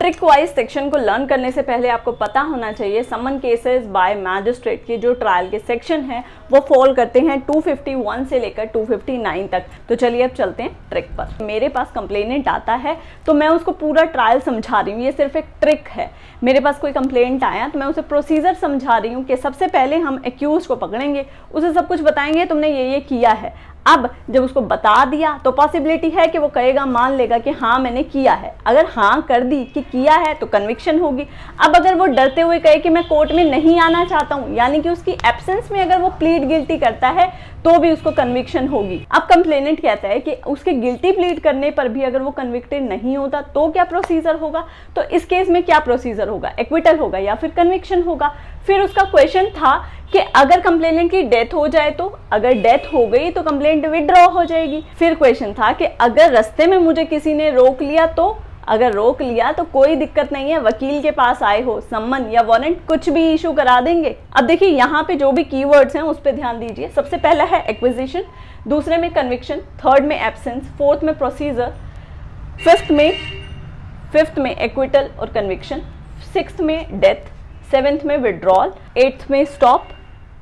Trick wise section को learn करने से पहले आपको पता होना चाहिए समन केसेस बाय मैजिस्ट्रेट के जो ट्रायल के सेक्शन हैं वो फॉल करते हैं 251 से लेकर 259 तक। तो चलिए अब चलते हैं ट्रिक पर। मेरे पास कंप्लेनेंट आता है तो मैं उसको पूरा ट्रायल समझा रही हूँ, ये सिर्फ एक ट्रिक है। मेरे पास कोई कंप्लेंट आया तो मैं उसे प्रोसीजर समझा रही हूँ कि सबसे पहले हम एक्यूज को पकड़ेंगे, उसे सब कुछ बताएंगे तुमने ये किया है। अब जब उसको बता दिया तो पॉसिबिलिटी है कि वो कहेगा, मान लेगा कि हाँ मैंने किया है। अगर हाँ कर दी कि किया है तो कन्विक्शन होगी। अब अगर वो डरते हुए कहे कि मैं कोर्ट में नहीं आना चाहता हूँ, यानी कि उसकी एब्सेंस में अगर वो प्लीड गिल्टी करता है तो भी उसको कन्विक्शन होगी। अब कंप्लेनेंट कहता है कि उसके गिल्टी प्लीड करने पर भी अगर वो कन्विक्टेड नहीं होता तो क्या प्रोसीजर होगा। तो इस केस में क्या प्रोसीजर होगा, एक्विटल होगा या फिर कन्विक्शन होगा। फिर उसका क्वेश्चन था कि अगर कंप्लेनेंट की डेथ हो जाए तो, अगर डेथ हो गई तो कंप्लेंट विड्रॉ हो जाएगी। फिर क्वेश्चन था कि अगर रास्ते में मुझे किसी ने रोक लिया तो, अगर रोक लिया तो कोई दिक्कत नहीं है, वकील के पास आए हो, सम्मन या वारंट कुछ भी इशू करा देंगे। अब देखिए यहाँ पे जो भी कीवर्ड्स हैं उस पर ध्यान दीजिए। सबसे पहला है एक्विजिशन, दूसरे में कन्विक्शन, थर्ड में एब्सेंस, फोर्थ में प्रोसीजर, फिफ्थ में एक्विटल और कन्विक्शन, सिक्स्थ में डेथ, सेवेंथ में विड्रॉल, एट्थ में स्टॉप,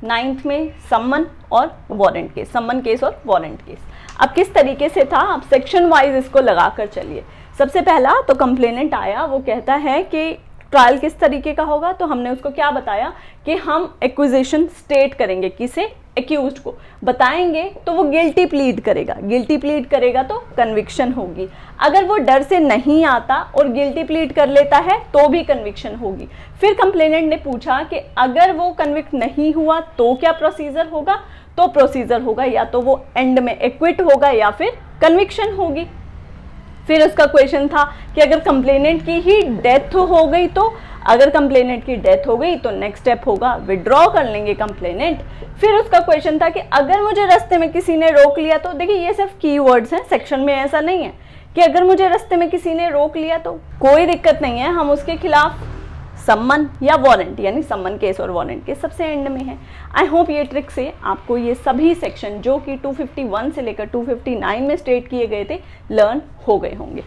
नाइन्थ में सम्मन और वारंट केस, सम्मन केस और वारंट केस। अब किस तरीके से था, अब सेक्शन वाइज इसको लगाकर चलिए। सबसे पहला तो कंप्लेनेंट आया, वो कहता है कि ट्रायल किस तरीके का होगा। तो हमने उसको क्या बताया कि हम एक्विजिशन स्टेट करेंगे, किसे, एक्यूज्ड को बताएंगे तो वो गिल्टी प्लीड करेगा, गिल्टी प्लीड करेगा तो कन्विक्शन होगी। अगर वो डर से नहीं आता और गिल्टी प्लीड कर लेता है तो भी कन्विक्शन होगी। फिर कंप्लेनेंट ने पूछा कि अगर वो कन्विक्ट नहीं हुआ तो क्या प्रोसीजर होगा। तो प्रोसीजर होगा या तो वो एंड में एक्विट होगा या फिर कन्विक्शन होगी। फिर उसका क्वेश्चन था कि अगर कंप्लेनेंट की ही डेथ हो गई तो, अगर कंप्लेनेंट की डेथ हो गई तो नेक्स्ट स्टेप होगा विड्रॉ कर लेंगे कंप्लेनेंट। फिर उसका क्वेश्चन था कि अगर मुझे रास्ते में किसी ने रोक लिया तो, देखिए ये सिर्फ कीवर्ड्स हैं, सेक्शन में ऐसा नहीं है कि अगर मुझे रास्ते में किसी ने रोक लिया तो कोई दिक्कत नहीं है, हम उसके खिलाफ सम्मन या वारंट, यानी सम्मन केस और वारंट केस सबसे एंड में है। आई होप ये ट्रिक से आपको ये सभी सेक्शन जो कि 251 से लेकर 259 में स्टेट किए गए थे लर्न हो गए होंगे।